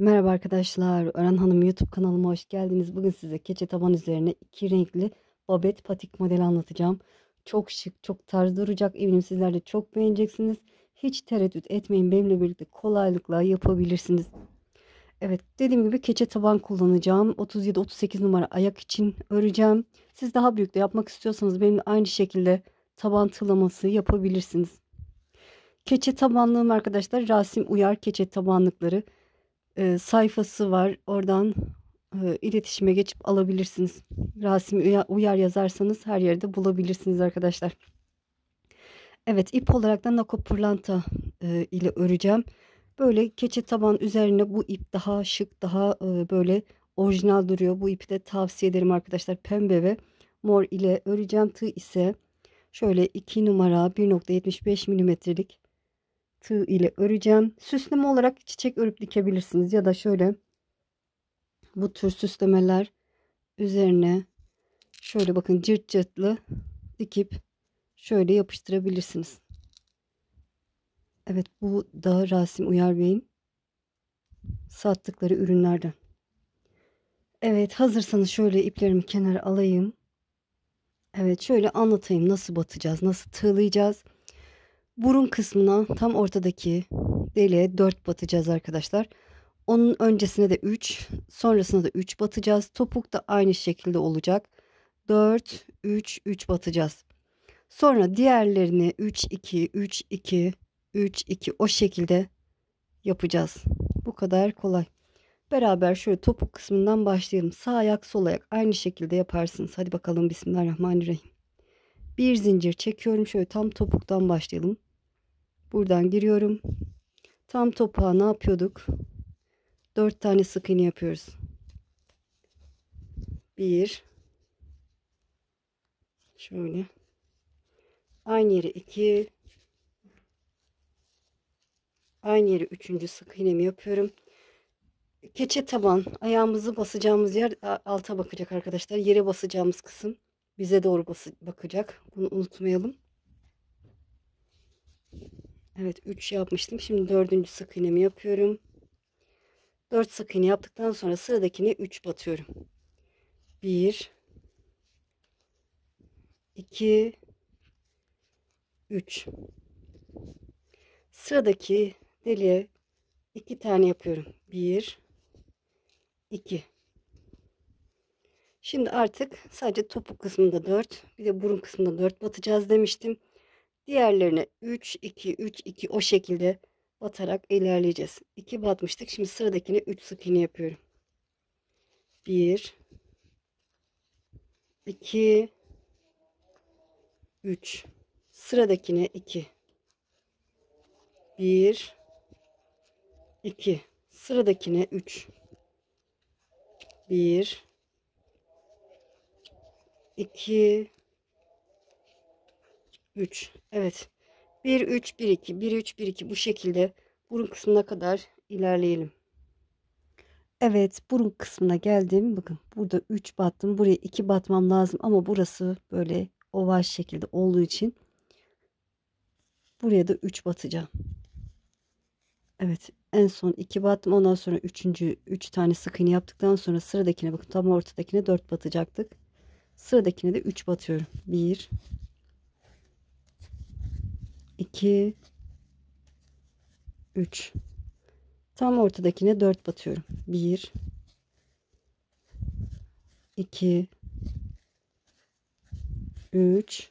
Merhaba arkadaşlar, Ören Hanım YouTube kanalıma hoş geldiniz. Bugün size keçe taban üzerine iki renkli babet patik modeli anlatacağım. Çok şık, çok tarz duracak. Eminim sizler de çok beğeneceksiniz. Hiç tereddüt etmeyin, benimle birlikte kolaylıkla yapabilirsiniz. Evet, dediğim gibi keçe taban kullanacağım. 37-38 numara ayak için öreceğim. Siz daha büyük de yapmak istiyorsanız benimle aynı şekilde taban tığlaması yapabilirsiniz. Keçe tabanlığım arkadaşlar Rasim Uyar keçe tabanlıkları sayfası var. Oradan iletişime geçip alabilirsiniz. Rasim Uyar yazarsanız her yerde bulabilirsiniz arkadaşlar. Evet, ip olarak da Nako pırlanta ile öreceğim. Böyle keçe taban üzerine bu ip daha şık, daha böyle orijinal duruyor. Bu ipi de tavsiye ederim arkadaşlar. Pembe ve mor ile öreceğim. Tığ ise şöyle 2 numara 1,75 milimetrelik tığ ile öreceğim. Süsleme olarak çiçek örüp dikebilirsiniz ya da şöyle bu tür süslemeler üzerine şöyle bakın cırt cırtlı dikip şöyle yapıştırabilirsiniz. Evet, bu da Rasim Uyar Bey'in sattıkları ürünlerden. Evet, hazırsanız şöyle iplerimi kenara alayım. Evet, şöyle anlatayım nasıl batacağız, nasıl tığlayacağız. Burun kısmına tam ortadaki deliğe 4 batacağız arkadaşlar. Onun öncesine de 3, sonrasına da 3 batacağız. Topuk da aynı şekilde olacak. 4, 3, 3 batacağız. Sonra diğerlerini 3, 2, 3, 2, 3, 2 o şekilde yapacağız. Bu kadar kolay. Beraber şöyle topuk kısmından başlayalım. Sağ ayak, sol ayak aynı şekilde yaparsınız. Hadi bakalım, Bismillahirrahmanirrahim. Bir zincir çekiyorum. Şöyle tam topuktan başlayalım. Buradan giriyorum. Tam topuğa ne yapıyorduk? 4 tane sık iğne yapıyoruz. 1, şöyle. Aynı yere 2, aynı yere 3. sık iğnemi yapıyorum. Keçe taban, ayağımızı basacağımız yer alta bakacak arkadaşlar. Yere basacağımız kısım bize doğru bakacak. Bunu unutmayalım. Evet, 3 yapmıştım. Şimdi 4. sık iğnemi yapıyorum. 4 sık iğne yaptıktan sonra sıradakine 3 batıyorum. 1, 2, 3. Sıradaki deliğe 2 tane yapıyorum. 1, 2. Şimdi artık sadece topuk kısmında 4, bir de burun kısmında 4 batacağız demiştim. Diğerlerine 3, 2, 3, 2 o şekilde batarak ilerleyeceğiz. 2 batmıştık. Şimdi sıradakine 3 sık iğne yapıyorum. 1, 2, 3. Sıradakine 2. 1, 2. Sıradakine 3. 1, 2, 3. Evet. 1, 3, 1, 2. 1, 3, 1, 2 bu şekilde burun kısmına kadar ilerleyelim. Evet, burun kısmına geldim. Bakın burada 3 battım. Buraya 2 batmam lazım ama burası böyle oval şekilde olduğu için buraya da 3 batacağım. Evet, en son 2 battım. Ondan sonra 3 tane sık iğne yaptıktan sonra sıradakine bakın tam ortadakine 4 batacaktık. Sıradakine de 3 batıyorum. 1, 2, 3. Tam ortadakine 4 batıyorum. 1, 2, 3,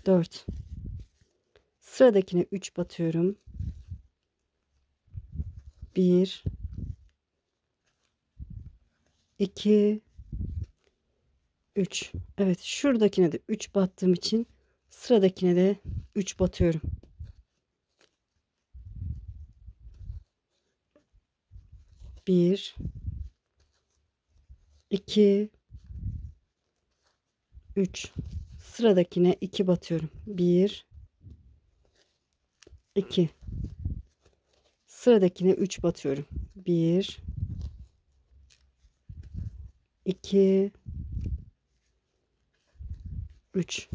4. Sıradakine 3 batıyorum. 1, 2, 3. Evet, şuradakine de 3 battığım için sıradakine de 3 batıyorum. 1, 2, 3. Sıradakine 2 batıyorum. 1, 2. Sıradakine 3 batıyorum. 1, 2, 3.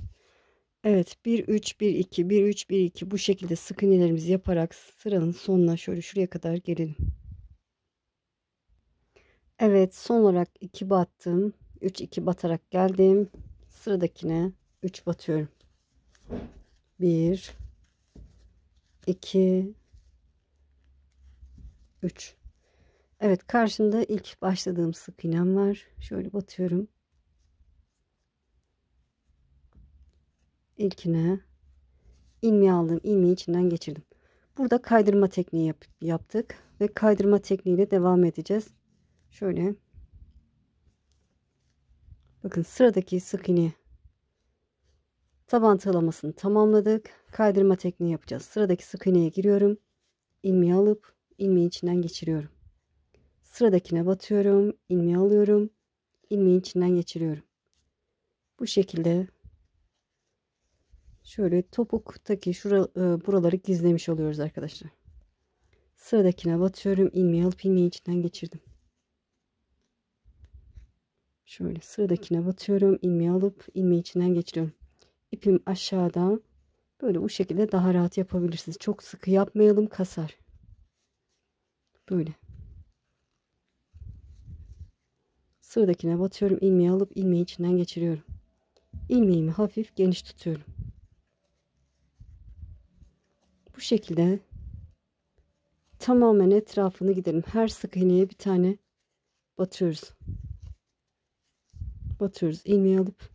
Evet, 1 3 1 2 1 3 1 2 bu şekilde sık iğnelerimizi yaparak sıranın sonuna şöyle şuraya kadar gelelim. Evet, son olarak 2 battım. 3 2 batarak geldim. Sıradakine 3 batıyorum. 1 2 3. Evet, karşımda ilk başladığım sık iğnem var. Şöyle batıyorum. İlkine ilmeği aldım. İlmeği içinden geçirdim. Burada kaydırma tekniği yaptık ve kaydırma tekniğiyle devam edeceğiz. Şöyle bakın, sıradaki sık iğne taban tığlamasını tamamladık. Kaydırma tekniği yapacağız. Sıradaki sık iğneye giriyorum. İlmeği alıp ilmeği içinden geçiriyorum. Sıradakine batıyorum. İlmeği alıyorum. İlmeği içinden geçiriyorum. Bu şekilde şöyle topuktaki buraları gizlemiş oluyoruz arkadaşlar. Sıradakine batıyorum. İlmeği alıp ilmeği içinden geçirdim. Şöyle sıradakine batıyorum. İlmeği alıp ilmeği içinden geçiriyorum. İpim aşağıda. Böyle bu şekilde daha rahat yapabilirsiniz. Çok sıkı yapmayalım, kasar. Böyle. Sıradakine batıyorum. İlmeği alıp ilmeği içinden geçiriyorum. İlmeğimi hafif geniş tutuyorum. Bu şekilde tamamen etrafını gidelim. Her sık iğneye bir tane batıyoruz. Batıyoruz. İlmeği alıp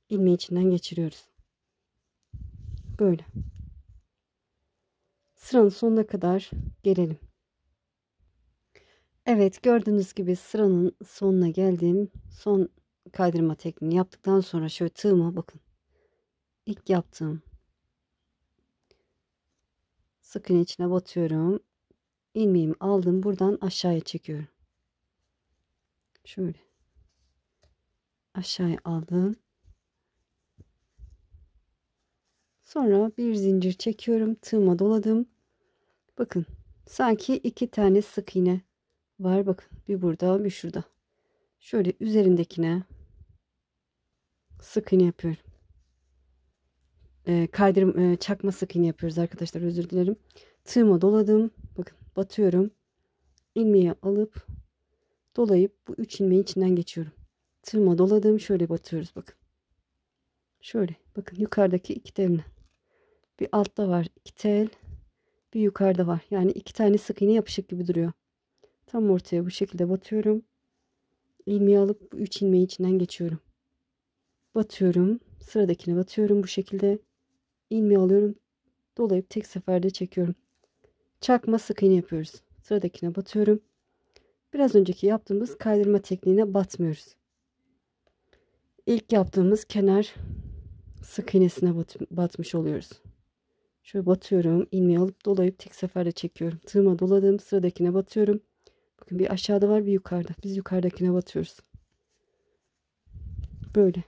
ilmeği içinden geçiriyoruz. Böyle. Sıranın sonuna kadar gelelim. Evet, gördüğünüz gibi sıranın sonuna geldim. Son kaydırma tekniğini yaptıktan sonra şöyle tığıma bakın. İlk yaptığım sık iğne içine batıyorum. İlmeğimi aldım. Buradan aşağıya çekiyorum. Şöyle. Aşağıya aldım. Sonra bir zincir çekiyorum. Tığıma doladım. Bakın. Sanki iki tane sık iğne var. Bakın. Bir burada, bir şurada. Şöyle üzerindekine sık iğne yapıyorum. Çakma sık iğne yapıyoruz arkadaşlar. Özür dilerim. Tığıma doladım. Bakın. Batıyorum. İlmeği alıp dolayıp bu 3 ilmeği içinden geçiyorum. Tığıma doladım. Şöyle batıyoruz. Bakın. Şöyle. Bakın, yukarıdaki iki teline. Bir altta var 2 tel. Bir yukarıda var. Yani 2 tane sık iğne yapışık gibi duruyor. Tam ortaya bu şekilde batıyorum. İlmeği alıp 3 ilmeği içinden geçiyorum. Batıyorum. Sıradakine batıyorum. Bu şekilde ilmeği alıyorum. Dolayıp tek seferde çekiyorum. Çakma sık iğne yapıyoruz. Sıradakine batıyorum. Biraz önceki yaptığımız kaydırma tekniğine batmıyoruz. İlk yaptığımız kenar sık iğnesine batmış oluyoruz. Şöyle batıyorum. İlmeği alıp dolayıp tek seferde çekiyorum. Tığıma doladım. Sıradakine batıyorum. Bakın, bir aşağıda var, bir yukarıda. Biz yukarıdakine batıyoruz. Böyle.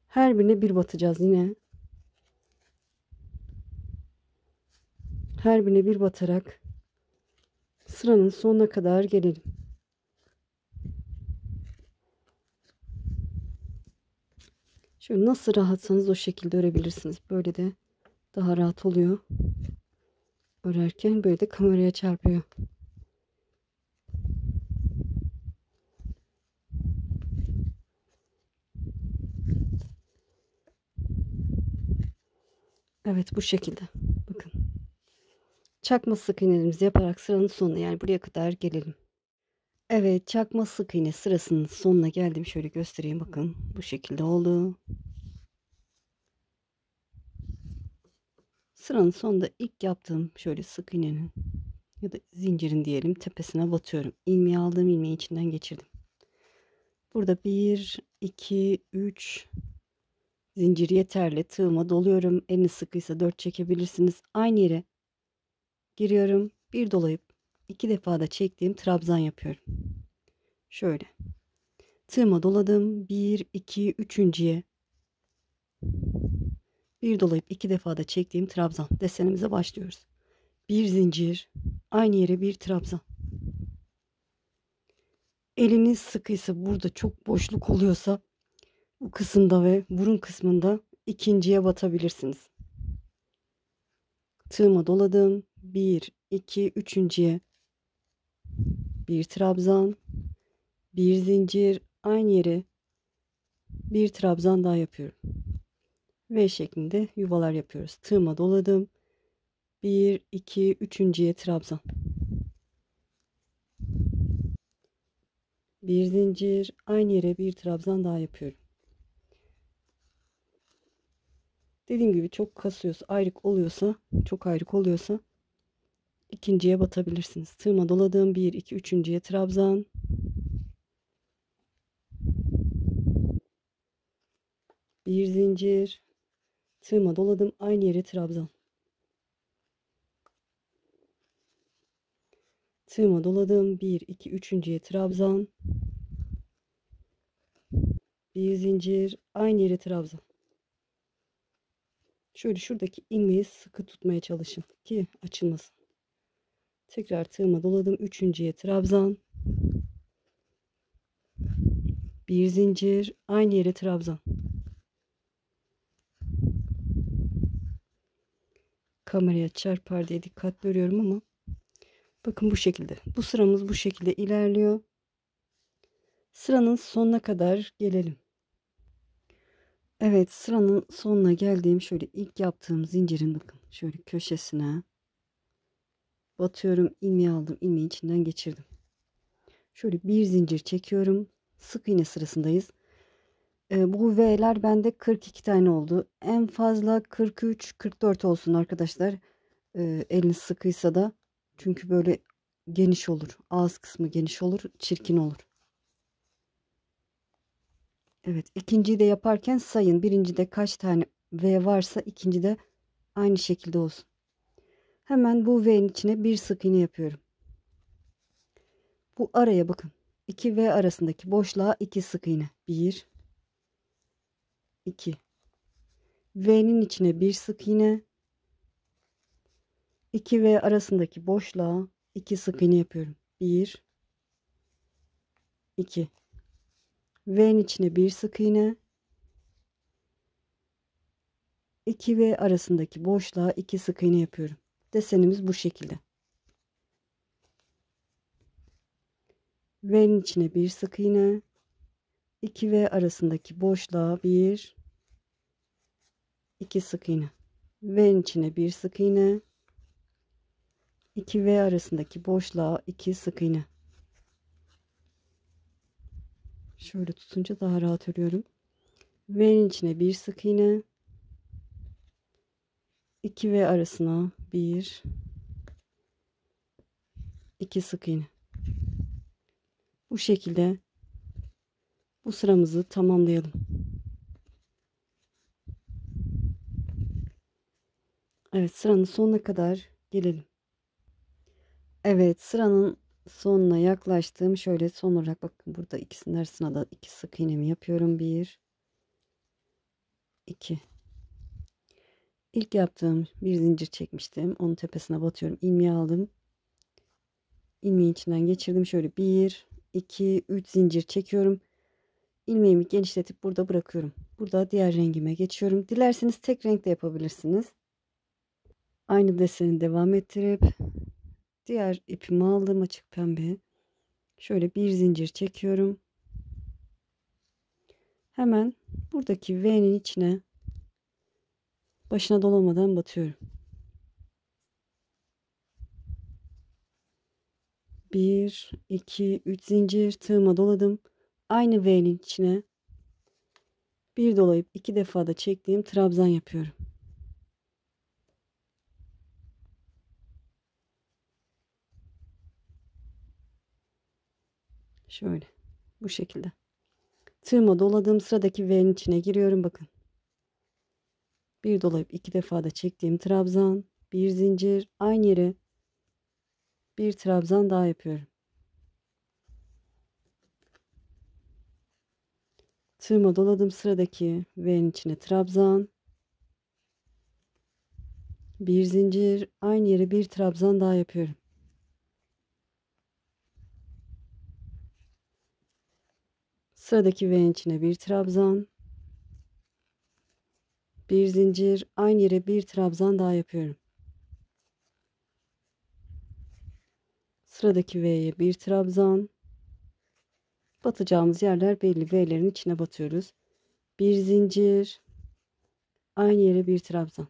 Her birine bir batacağız yine. Her birine bir batarak sıranın sonuna kadar gelelim. Şöyle nasıl rahatsanız o şekilde örebilirsiniz. Böyle de daha rahat oluyor. Örerken böyle de kameraya çarpıyor. Evet, bu şekilde. Bakın. Çakma sık iğnelerimizi yaparak sıranın sonuna, yani buraya kadar gelelim. Evet, çakma sık iğne sırasının sonuna geldim. Şöyle göstereyim, bakın. Bu şekilde oldu. Sıranın sonunda ilk yaptığım şöyle sık iğnenin ya da zincirin diyelim tepesine batıyorum. İlmeği aldım, ilmeği içinden geçirdim. Burada 1 2 3 zincir yeterli. Tığıma doluyorum. Eliniz sıkıysa 4 çekebilirsiniz. Aynı yere giriyorum. Bir dolayıp 2 defa da çektiğim trabzan yapıyorum. Şöyle. Tığıma doladım. 1 2 üçüncüye bir dolayıp 2 defa da çektiğim trabzan. Desenimize başlıyoruz. Bir zincir, aynı yere bir trabzan. Eliniz sıkıysa, burada çok boşluk oluyorsa bu kısımda ve burun kısmında ikinciye batabilirsiniz. Tığıma doladım. 1, 2, üçüncüye bir trabzan, bir zincir, aynı yere bir trabzan daha yapıyorum. V şeklinde yuvalar yapıyoruz. Tığıma doladım. 1, 2, üçüncüye trabzan. Bir zincir, aynı yere bir trabzan daha yapıyorum. Dediğim gibi çok kasıyorsa, ayrık oluyorsa, çok ayrık oluyorsa ikinciye batabilirsiniz. Tığıma doladım. 1, 2, üçüncüye trabzan. Bir zincir, tığıma doladım. Aynı yere trabzan. Tığıma doladım. 1, 2, üçüncüye trabzan. Bir zincir, aynı yere trabzan. Şöyle şuradaki ilmeği sıkı tutmaya çalışın ki açılmasın. Tekrar tığıma doladım. Üçüncüye trabzan. Bir zincir, aynı yere trabzan. Kameraya çarpar diye dikkat veriyorum ama bakın bu şekilde. Bu sıramız bu şekilde ilerliyor. Sıranın sonuna kadar gelelim. Evet, sıranın sonuna geldiğim şöyle ilk yaptığım zincirin bakın şöyle köşesine batıyorum, ilmeği aldım, ilmeği içinden geçirdim. Şöyle bir zincir çekiyorum. Sık iğne sırasındayız. Bu V'ler bende 42 tane oldu. En fazla 43-44 olsun arkadaşlar. Eliniz sıkıysa da, çünkü böyle geniş olur. Ağız kısmı geniş olur, çirkin olur. Evet, ikinciyi de yaparken sayın. Birincide kaç tane V varsa ikincide aynı şekilde olsun. Hemen bu V'nin içine bir sık iğne yapıyorum. Bu araya bakın. 2 V arasındaki boşluğa 2 sık iğne. 1, 2. V'nin içine bir sık iğne. 2 V arasındaki boşluğa 2 sık iğne yapıyorum. 1, 2. V'nin içine bir sık iğne. 2 V arasındaki boşluğa 2 sık iğne yapıyorum. Desenimiz bu şekilde. V'nin içine bir sık iğne. 2 V arasındaki boşluğa 1, 2 sık iğne. V'nin içine bir sık iğne. 2 V arasındaki boşluğa 2 sık iğne. Şöyle tutunca daha rahat örüyorum. V'nin içine bir sık iğne. 2 V arasına 1, 2 sık iğne. Bu şekilde bu sıramızı tamamlayalım. Evet, sıranın sonuna kadar gelelim. Evet, sıranın sonuna yaklaştım. Şöyle son olarak bakın, burada ikisinin arasına da 2 sık iğnemi yapıyorum. 1, 2. İlk yaptığım bir zincir çekmiştim. Onun tepesine batıyorum. İlmeği aldım. İlmeğin içinden geçirdim. Şöyle 1, 2, 3 zincir çekiyorum. İlmeğimi genişletip burada bırakıyorum. Burada diğer rengime geçiyorum. Dilerseniz tek renk de yapabilirsiniz. Aynı deseni devam ettirip diğer ipimi aldım, açık pembe. Şöyle bir zincir çekiyorum. Hemen buradaki V'nin içine başına dolamadan batıyorum. 1, 2, 3 zincir, tığıma doladım. Aynı V'nin içine bir dolayıp 2 defa da çektiğim trabzan yapıyorum. Şöyle bu şekilde. Tığıma doladığım sıradaki V'nin içine giriyorum, bakın. Bir dolayıp 2 defa da çektiğim trabzan, bir zincir, aynı yere bir trabzan daha yapıyorum. Tığıma doladım, sıradaki V'nin içine trabzan, bir zincir, aynı yere bir trabzan daha yapıyorum. Sıradaki V'nin içine bir trabzan, bir zincir, aynı yere bir trabzan daha yapıyorum. Sıradaki V'ye bir trabzan, batacağımız yerler belli. V'lerin içine batıyoruz. Bir zincir, aynı yere bir trabzan.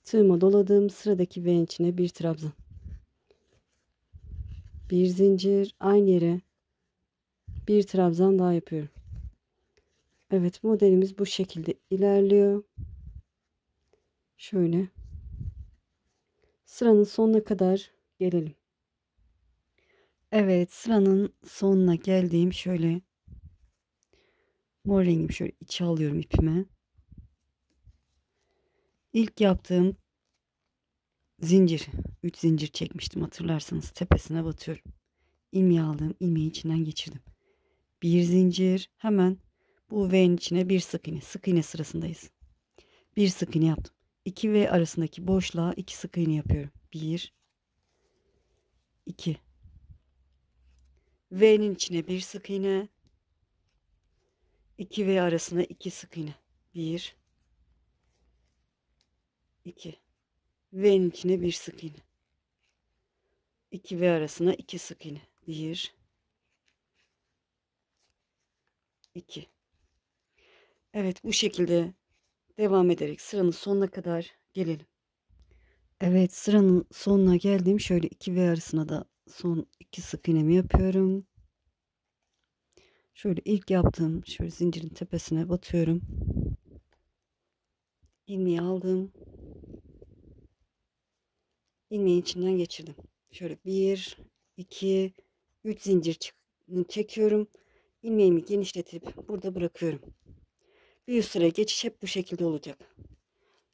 Tığıma doladım. Sıradaki V'nin içine bir trabzan. Bir zincir, aynı yere bir trabzan daha yapıyorum. Evet, modelimiz bu şekilde ilerliyor. Şöyle sıranın sonuna kadar gelelim. Evet, sıranın sonuna geldiğim şöyle mor rengimi şöyle içe alıyorum ipime. İlk yaptığım zincir, 3 zincir çekmiştim hatırlarsanız, tepesine batıyorum. İlmeği aldım, ilmeği içinden geçirdim. Bir zincir, hemen bu V'nin içine bir sık iğne. Sık iğne sırasındayız. Bir sık iğne yaptım. 2 V arasındaki boşluğa 2 sık iğne yapıyorum. 1 2 V'nin içine bir sık iğne, 2 V arasına 2 sık iğne. 1 2 V'nin içine bir sık iğne, 2 V arasına 2 sık iğne. 1 2 Evet, bu şekilde devam ederek sıranın sonuna kadar gelelim. Evet, sıranın sonuna geldim. Şöyle 2 V arasına da son 2 sık iğnemi yapıyorum. Şöyle ilk yaptığım şöyle zincirin tepesine batıyorum. İlmeği aldım. İlmeğin içinden geçirdim. Şöyle 1 2 3 zincir çekiyorum. İlmeğimi genişletip burada bırakıyorum. Bir üst sıraya geçiş hep bu şekilde olacak.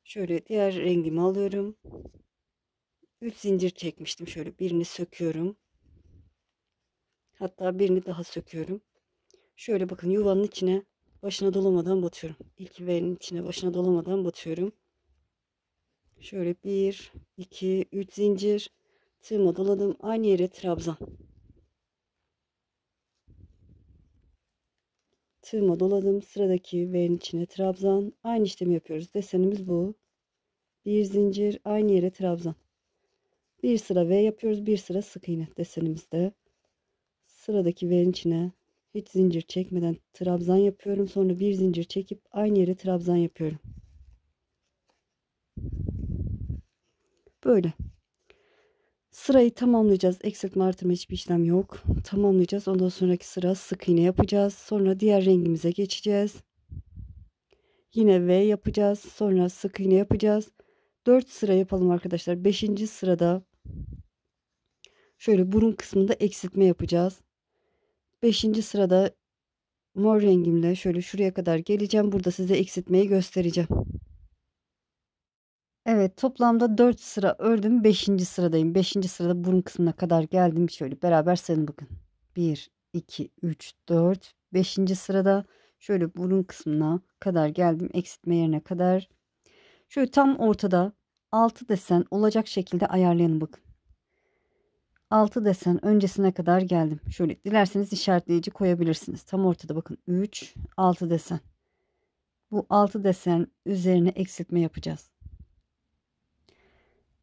Şöyle diğer rengimi alıyorum. 3 zincir çekmiştim. Şöyle birini söküyorum. Hatta birini daha söküyorum. Şöyle bakın, yuvanın içine başına dolamadan batıyorum. İlk V'nin içine başına dolamadan batıyorum. Şöyle 1 2 3 zincir tığıma doladım. Aynı yere trabzan. Tığıma doladım. Sıradaki V'nin içine trabzan. Aynı işlemi yapıyoruz. Desenimiz bu. Bir zincir, aynı yere trabzan. Bir sıra V yapıyoruz. Bir sıra sık iğne desenimizde. Sıradaki V'nin içine hiç zincir çekmeden trabzan yapıyorum. Sonra bir zincir çekip aynı yere trabzan yapıyorum. Böyle. Sırayı tamamlayacağız. Eksiltme artırma hiçbir işlem yok. Tamamlayacağız. Ondan sonraki sıra sık iğne yapacağız. Sonra diğer rengimize geçeceğiz. Yine V yapacağız. Sonra sık iğne yapacağız. 4 sıra yapalım arkadaşlar. 5. sırada şöyle burun kısmında eksiltme yapacağız. 5. sırada mor rengimle şöyle şuraya kadar geleceğim. Burada size eksiltmeyi göstereceğim. Evet, toplamda 4 sıra ördüm. 5. sıradayım. 5. sırada burun kısmına kadar geldim. Şöyle beraber sayalım bakın. 1 2 3 4 5. sırada şöyle burun kısmına kadar geldim. Eksiltme yerine kadar. Şöyle tam ortada 6 desen olacak şekilde ayarlayalım bakın. 6 desen öncesine kadar geldim. Şöyle dilerseniz işaretleyici koyabilirsiniz. Tam ortada bakın, 3 6 desen. Bu 6 desen üzerine eksiltme yapacağız.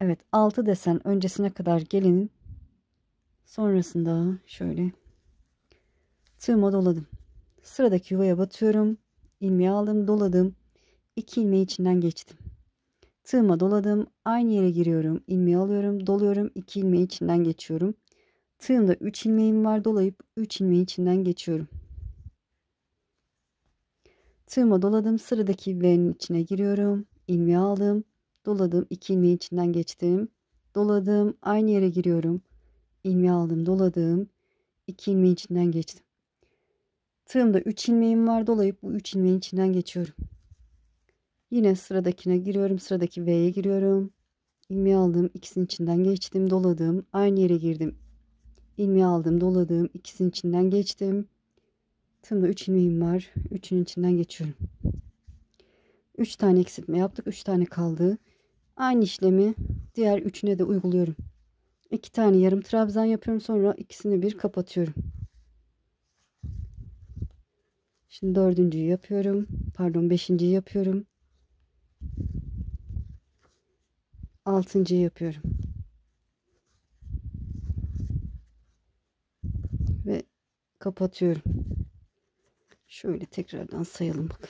Evet, 6 desen öncesine kadar gelin. Sonrasında şöyle tığıma doladım. Sıradaki yuvaya batıyorum. İlmeği aldım, doladım. 2 ilmeği içinden geçtim. Tığıma doladım. Aynı yere giriyorum. İlmeği alıyorum, doluyorum. 2 ilmeği içinden geçiyorum. Tığımda 3 ilmeğim var. Dolayıp 3 ilmeği içinden geçiyorum. Tığıma doladım. Sıradaki V'nin içine giriyorum. İlmeği aldım. Doladım. 2 ilmeği içinden geçtim. Doladım. Aynı yere giriyorum. İlmeği aldım. Doladım. 2 ilmeği içinden geçtim. Tığımda 3 ilmeğim var. Dolayıp bu 3 ilmeğin içinden geçiyorum. Yine sıradakine giriyorum. Sıradaki V'ye giriyorum. İlmeği aldım. İkisinin içinden geçtim. Doladım. Aynı yere girdim. İlmeği aldım. Doladım. İkisinin içinden geçtim. Tığımda 3 ilmeğim var. 3'ün içinden geçiyorum. 3 tane eksiltme yaptık. 3 tane kaldı. Aynı işlemi diğer üçüne de uyguluyorum. 2 tane yarım trabzan yapıyorum. Sonra ikisini bir kapatıyorum. Şimdi dördüncüyü yapıyorum. Pardon, beşinciyi yapıyorum. Altıncıyı yapıyorum. Ve kapatıyorum. Şöyle tekrardan sayalım bakın.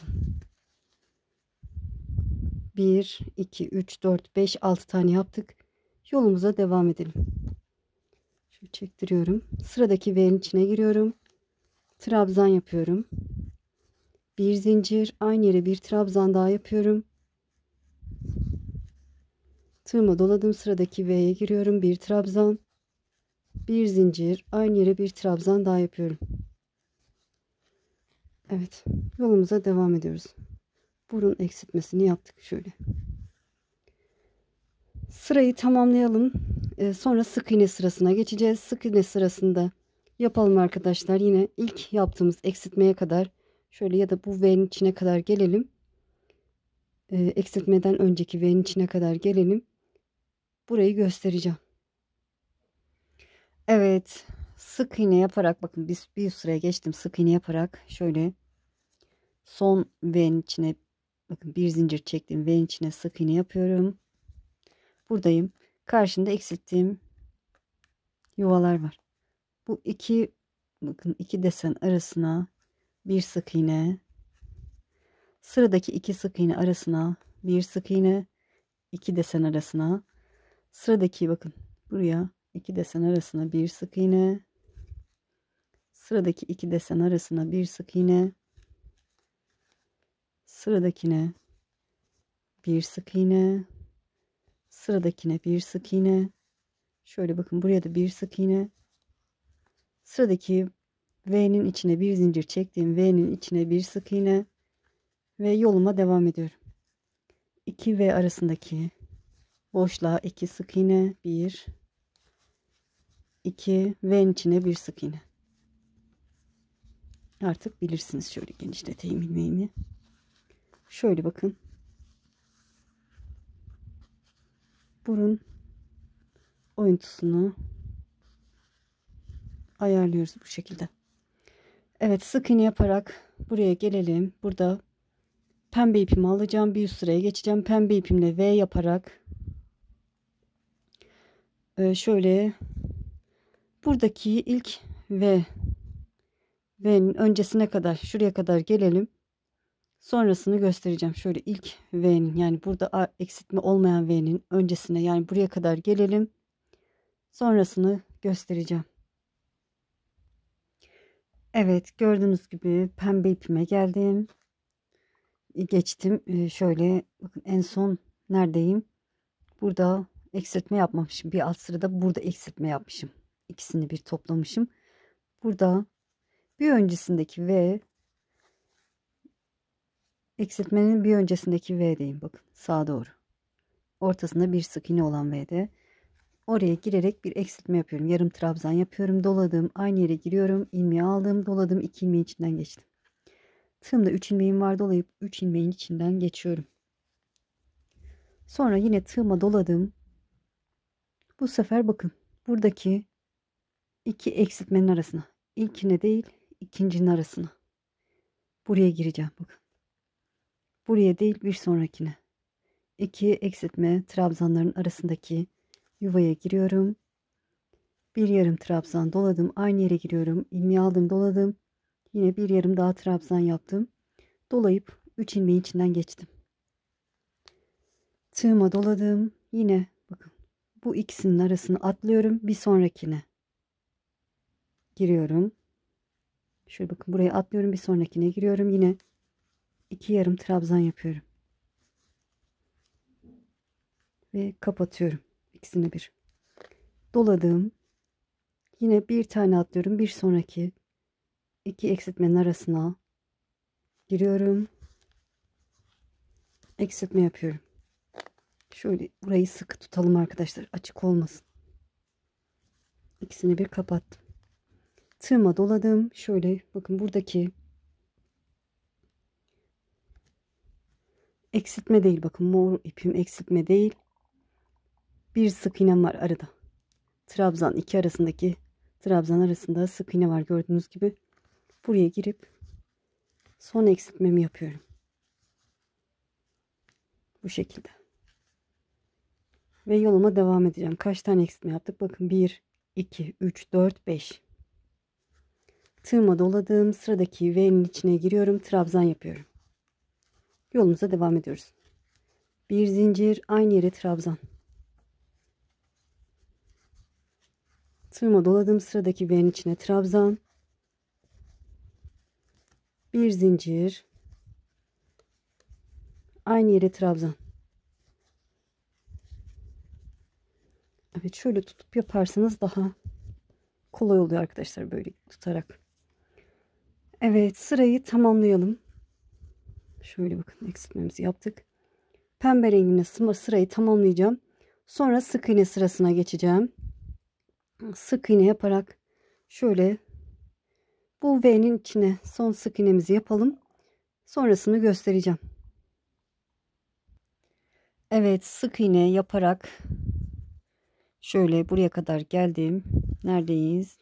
1, 2, 3, 4, 5, 6 tane yaptık. Yolumuza devam edelim. Şöyle çektiriyorum. Sıradaki V'nin içine giriyorum. Trabzan yapıyorum. Bir zincir, aynı yere bir trabzan daha yapıyorum. Tığıma doladım. Sıradaki V'ye giriyorum. Bir trabzan, bir zincir, aynı yere bir trabzan daha yapıyorum. Evet, yolumuza devam ediyoruz. Burun eksiltmesini yaptık şöyle. Sırayı tamamlayalım. Sonra sık iğne sırasına geçeceğiz. Sık iğne sırasında yapalım arkadaşlar. Yine ilk yaptığımız eksiltmeye kadar şöyle ya da bu V'nin içine kadar gelelim. Eksiltmeden önceki V'nin içine kadar gelelim. Burayı göstereceğim. Evet, sık iğne yaparak bakın bir sıraya geçtim. Sık iğne yaparak şöyle son V'nin içine bakın bir zincir çektim. V'nin içine sık iğne yapıyorum. Buradayım. Karşında eksilttiğim yuvalar var. Bu iki bakın iki desen arasına bir sık iğne, sıradaki iki sık iğne arasına bir sık iğne, iki desen arasına, sıradaki bakın buraya iki desen arasına bir sık iğne, sıradaki iki desen arasına bir sık iğne, sıradakine bir sık iğne, sıradakine bir sık iğne, şöyle bakın buraya da bir sık iğne, sıradaki V'nin içine bir zincir çektiğim V'nin içine bir sık iğne ve yoluma devam ediyorum. 2 V arasındaki boşluğa 2 sık iğne, 1 2 V'nin içine bir sık iğne. Artık bilirsiniz, şöyle genişleteyim ilmeğimi. Şöyle bakın. Burun oyuntusunu ayarlıyoruz bu şekilde. Evet, sık iğne yaparak buraya gelelim. Burada pembe ipimi alacağım. Bir üst sıraya geçeceğim. Pembe ipimle V yaparak şöyle buradaki ilk V'nin öncesine kadar şuraya kadar gelelim. Sonrasını göstereceğim. Şöyle ilk V'nin yani burada eksiltme olmayan V'nin öncesine yani buraya kadar gelelim. Sonrasını göstereceğim. Evet, gördüğünüz gibi pembe ipime geldim. Geçtim. Şöyle bakın en son neredeyim? Burada eksiltme yapmamışım. Bir alt sırada burada eksiltme yapmışım. İkisini bir toplamışım. Burada bir öncesindeki V, eksiltmenin bir öncesindeki V'deyim. Bakın sağa doğru. Ortasında bir sık iğne olan V'de. Oraya girerek bir eksiltme yapıyorum. Yarım trabzan yapıyorum. Doladım. Aynı yere giriyorum. İlmeği aldım. Doladım. 2 ilmeğin içinden geçtim. Tığımda 3 ilmeğim var. Dolayıp 3 ilmeğin içinden geçiyorum. Sonra yine tığıma doladım. Bu sefer bakın. Buradaki iki eksiltmenin arasına. İlkine değil, ikincinin arasına. Buraya gireceğim. Bakın. Buraya değil, bir sonrakine. İki eksiltme trabzanların arasındaki yuvaya giriyorum. Bir yarım trabzan doladım. Aynı yere giriyorum. İlmeği aldım, doladım. Yine bir yarım daha trabzan yaptım. Dolayıp 3 ilmeğin içinden geçtim. Tığıma doladım. Yine bakın bu ikisinin arasını atlıyorum. Bir sonrakine giriyorum. Şöyle bakın buraya atlıyorum. Bir sonrakine giriyorum. Yine 2 yarım trabzan yapıyorum. Ve kapatıyorum. İkisini bir. Doladım. Yine bir tane atlıyorum. Bir sonraki iki eksiltmenin arasına giriyorum. Eksiltme yapıyorum. Şöyle burayı sıkı tutalım arkadaşlar. Açık olmasın. İkisini bir kapattım. Tığıma doladım. Şöyle bakın buradaki eksiltme değil. Bakın mor ipim eksiltme değil. Bir sık iğnem var arada. trabzan, iki arasındaki trabzan arasında sık iğne var gördüğünüz gibi. Buraya girip son eksiltmemi yapıyorum. Bu şekilde. Ve yoluma devam edeceğim. Kaç tane eksiltme yaptık? Bakın 1, 2, 3, 4, 5. Tığıma doladığım sıradaki V'nin içine giriyorum. Trabzan yapıyorum. Yolumuza devam ediyoruz. Bir zincir, aynı yere trabzan. Tığıma doladığım sıradaki V'nin içine trabzan. Bir zincir, aynı yere trabzan. Evet, şöyle tutup yaparsanız daha kolay oluyor arkadaşlar, böyle tutarak. Evet, sırayı tamamlayalım. Şöyle bakın, eksiltmemizi yaptık. Pembe rengine sırayı tamamlayacağım. Sonra sık iğne sırasına geçeceğim. Sık iğne yaparak şöyle bu V'nin içine son sık iğnemizi yapalım. Sonrasını göstereceğim. Evet, sık iğne yaparak şöyle buraya kadar geldim. Neredeyiz?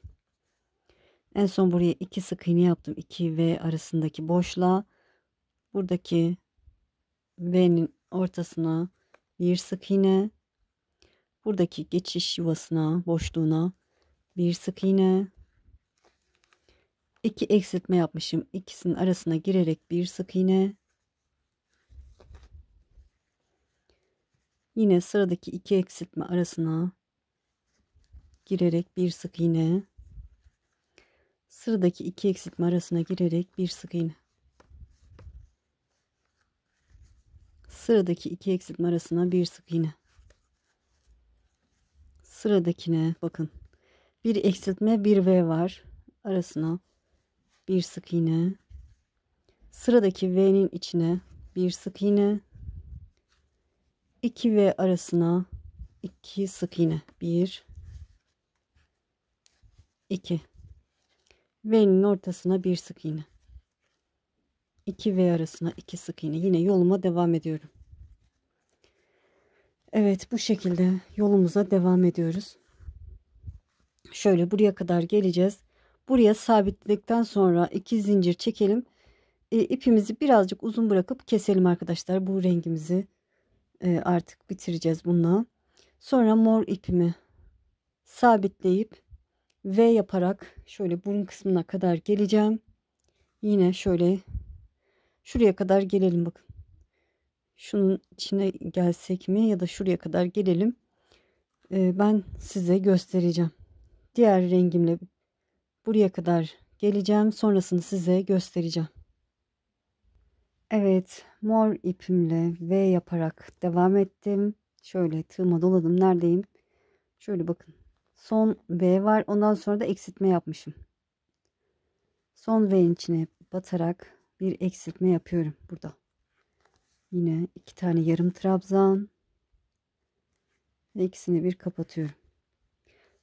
En son buraya 2 sık iğne yaptım. 2 V arasındaki boşluğa, buradaki V'nin ortasına bir sık iğne, buradaki geçiş yuvasına, boşluğuna bir sık iğne, 2 eksiltme yapmışım. İkisinin arasına girerek bir sık iğne, yine sıradaki 2 eksiltme arasına girerek bir sık iğne, sıradaki 2 eksiltme arasına girerek bir sık iğne, sıradaki 2 eksiltme arasına bir sık iğne, sıradakine bakın, bir eksiltme, bir V var, arasına bir sık iğne, sıradaki V'nin içine bir sık iğne, 2 V arasına 2 sık iğne, 1 2, V'nin ortasına bir sık iğne, 2 V arasına 2 sık iğne. Yine yoluma devam ediyorum. Evet, bu şekilde yolumuza devam ediyoruz. Şöyle buraya kadar geleceğiz. Buraya sabitledikten sonra 2 zincir çekelim. İpimizi birazcık uzun bırakıp keselim arkadaşlar. Bu rengimizi artık bitireceğiz bununla. Sonra mor ipimi sabitleyip V yaparak şöyle burun kısmına kadar geleceğim. Yine şöyle şuraya kadar gelelim bakın. Şunun içine gelsek mi ya da şuraya kadar gelelim. Ben size göstereceğim. Diğer rengimle buraya kadar geleceğim. Sonrasını size göstereceğim. Evet, mor ipimle V yaparak devam ettim. Şöyle tığıma doladım. Neredeyim? Şöyle bakın. Son V var. Ondan sonra da eksiltme yapmışım. Son V'nin içine batarak bir eksiltme yapıyorum burada. Yine 2 tane yarım trabzan ve ikisini bir kapatıyorum.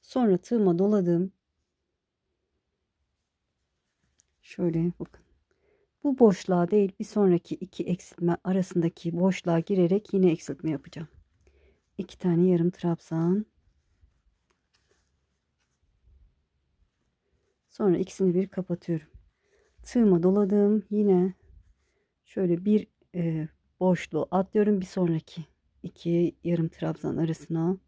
Sonra tığıma doladım. Şöyle bakın. Bu boşluğa değil, bir sonraki 2 eksiltme arasındaki boşluğa girerek yine eksiltme yapacağım. 2 tane yarım trabzan. Sonra ikisini bir kapatıyorum. Tığıma doladım. Yine şöyle bir boşluğu atlıyorum. Bir sonraki 2 yarım trabzan arasına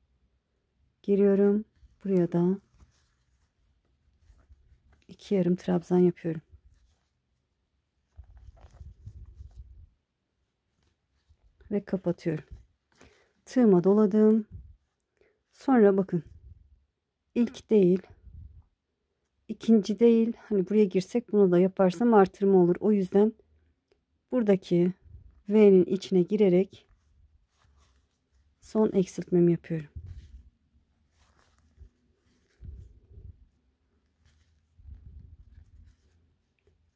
giriyorum. Buraya da 2 yarım trabzan yapıyorum. Ve kapatıyorum. Tığıma doladım. Sonra bakın, ilk değil, ikinci değil, hani buraya girsek bunu da yaparsam artırma olur. O yüzden buradaki V'nin içine girerek son eksiltmemi yapıyorum.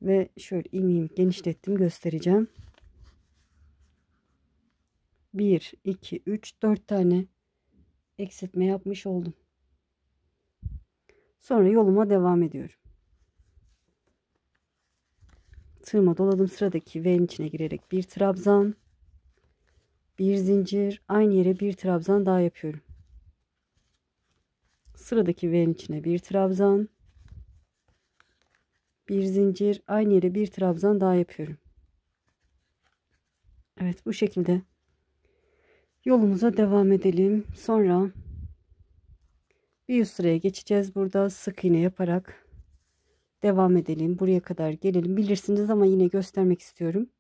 Ve şöyle ilmeğimi genişlettim, göstereceğim. 1 2 3 4 tane eksiltme yapmış oldum. Sonra yoluma devam ediyorum. Tığıma doladım, sıradaki V'nin içine girerek bir trabzan, bir zincir, aynı yere bir trabzan daha yapıyorum. Sıradaki V'nin içine bir trabzan, bir zincir, aynı yere bir trabzan daha yapıyorum. Evet, bu şekilde yolumuza devam edelim. Sonra bir üst sıraya geçeceğiz. Burada sık iğne yaparak devam edelim. Buraya kadar gelelim. Bilirsiniz ama yine göstermek istiyorum.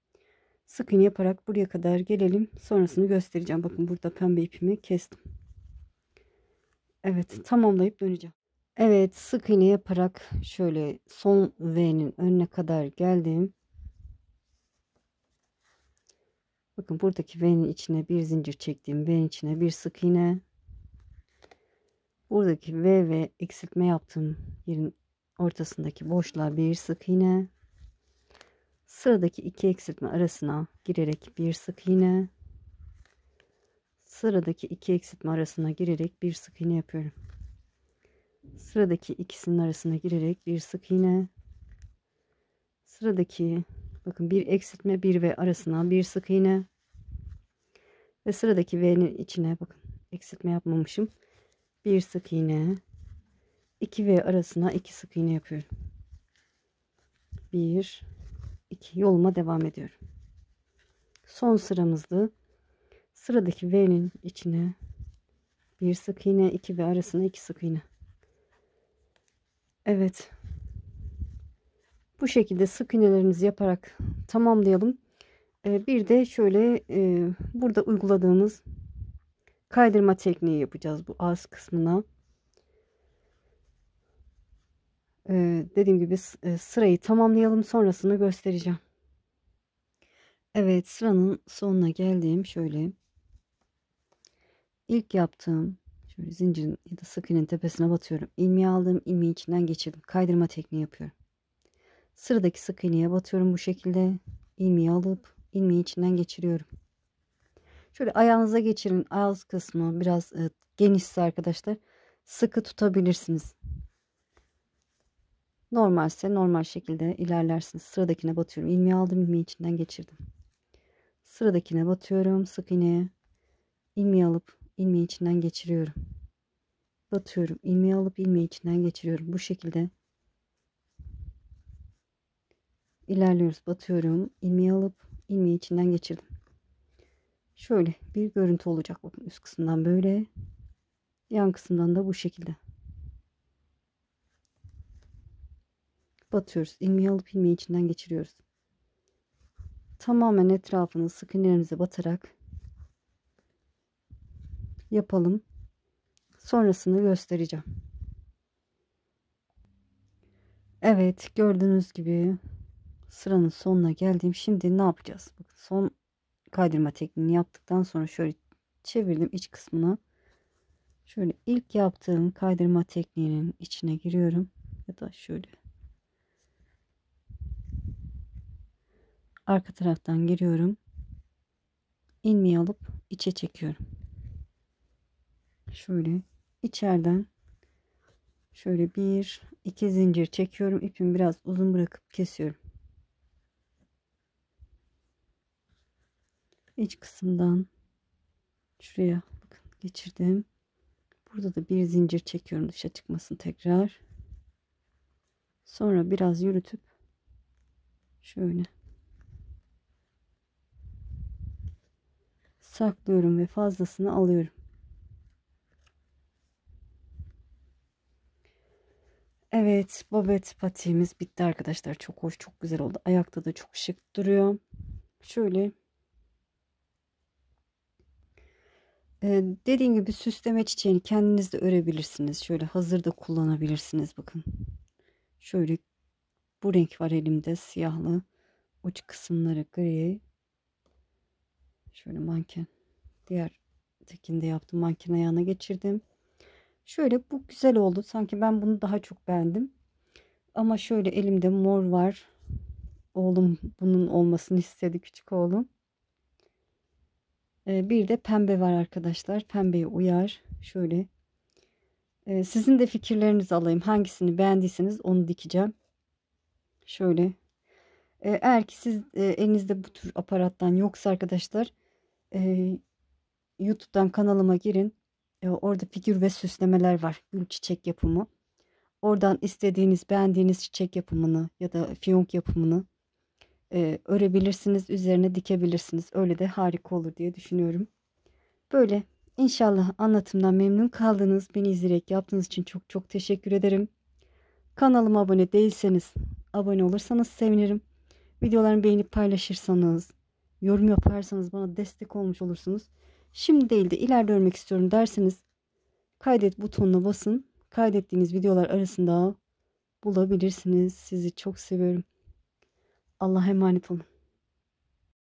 Sık iğne yaparak buraya kadar gelelim. Sonrasını göstereceğim. Bakın burada pembe ipimi kestim. Evet, tamamlayıp döneceğim. Evet, sık iğne yaparak şöyle son V'nin önüne kadar geldim. Bakın buradaki V'nin içine bir zincir çektiğim V'nin içine bir sık iğne. Buradaki V ve eksiltme yaptığım yerin ortasındaki boşluğa bir sık iğne. Sıradaki iki eksiltme arasına girerek bir sık iğne. Sıradaki iki eksiltme arasına girerek bir sık iğne yapıyorum. Sıradaki ikisinin arasına girerek bir sık iğne. Sıradaki bakın bir eksiltme bir V arasına bir sık iğne. Ve sıradaki V'nin içine bakın eksiltme yapmamışım. Bir sık iğne. 2 V arasına 2 sık iğne yapıyorum. 1 2 yoluma devam ediyorum. Son sıramızdı. Sıradaki V'nin içine bir sık iğne, 2 V arasına 2 sık iğne. Evet. Bu şekilde sık iğnelerimizi yaparak tamamlayalım. Bir de şöyle burada uyguladığımız kaydırma tekniği yapacağız bu ağız kısmına. Dediğim gibi sırayı tamamlayalım, sonrasını göstereceğim. Evet, sıranın sonuna geldim. Şöyle ilk yaptığım şöyle zincirin ya da sık iğnenin tepesine batıyorum. İlmeği aldım, ilmeği içinden geçirdim. Kaydırma tekniği yapıyorum. Sıradaki sık iğneye batıyorum bu şekilde. İlmeği alıp ilmeği içinden geçiriyorum. Şöyle ayağınıza geçirin. Ağız kısmı biraz genişse arkadaşlar sıkı tutabilirsiniz. Normalse normal şekilde ilerlersiniz. Sıradakine batıyorum. İlmeği aldım, ilmeği içinden geçirdim. Sıradakine batıyorum, sık iğneye. İlmeği alıp ilmeği içinden geçiriyorum. Batıyorum, ilmeği alıp ilmeği içinden geçiriyorum. Bu şekilde ilerliyoruz. Batıyorum, ilmeği alıp ilmeği içinden geçirdim. Şöyle bir görüntü olacak. Bakın üst kısımdan böyle, yan kısımdan da bu şekilde. Batıyoruz, ilmeği alıp ilmeği içinden geçiriyoruz. Tamamen etrafını sık iğnelerimize batarak yapalım. Sonrasını göstereceğim. Evet, gördüğünüz gibi sıranın sonuna geldim. Şimdi ne yapacağız? Bakın son kaydırma tekniğini yaptıktan sonra şöyle çevirdim iç kısmına. Şöyle ilk yaptığım kaydırma tekniğinin içine giriyorum. Ya da şöyle arka taraftan giriyorum. İlmeği alıp içe çekiyorum. Şöyle içeriden şöyle bir iki zincir çekiyorum. İpimi biraz uzun bırakıp kesiyorum. İç kısımdan şuraya bakın geçirdim. Burada da bir zincir çekiyorum dışa çıkmasın tekrar. Sonra biraz yürütüp şöyle saklıyorum ve fazlasını alıyorum. Evet, bobet patiğimiz bitti arkadaşlar. Çok hoş, çok güzel oldu. Ayakta da çok şık duruyor. Şöyle dediğim gibi süsleme çiçeğini kendiniz de örebilirsiniz. Şöyle hazır da kullanabilirsiniz. Bakın. Şöyle bu renk var elimde, siyahlı. Uç kısımları gri. Şöyle manken. Diğer tekinde yaptım. Manken ayağına geçirdim. Şöyle bu güzel oldu. Sanki ben bunu daha çok beğendim. Ama şöyle elimde mor var. Oğlum bunun olmasını istedi, küçük oğlum. Bir de pembe var arkadaşlar. Pembeye uyar. Şöyle. Sizin de fikirlerinizi alayım. Hangisini beğendiyseniz onu dikeceğim. Şöyle. Eğer ki siz elinizde bu tür aparattan yoksa arkadaşlar YouTube'dan kanalıma girin. Orada figür ve süslemeler var. Gül çiçek yapımı. Oradan istediğiniz, beğendiğiniz çiçek yapımını ya da fiyonk yapımını örebilirsiniz, üzerine dikebilirsiniz. Öyle de harika olur diye düşünüyorum. Böyle inşallah anlatımdan memnun kaldınız. Beni izleyerek yaptığınız için çok çok teşekkür ederim. Kanalıma abone değilseniz abone olursanız sevinirim. Videolarımı beğenip paylaşırsanız, yorum yaparsanız bana destek olmuş olursunuz. Şimdi değil de ileride örmek istiyorum derseniz kaydet butonuna basın. Kaydettiğiniz videolar arasında bulabilirsiniz. Sizi çok seviyorum. Allah'a emanet olun.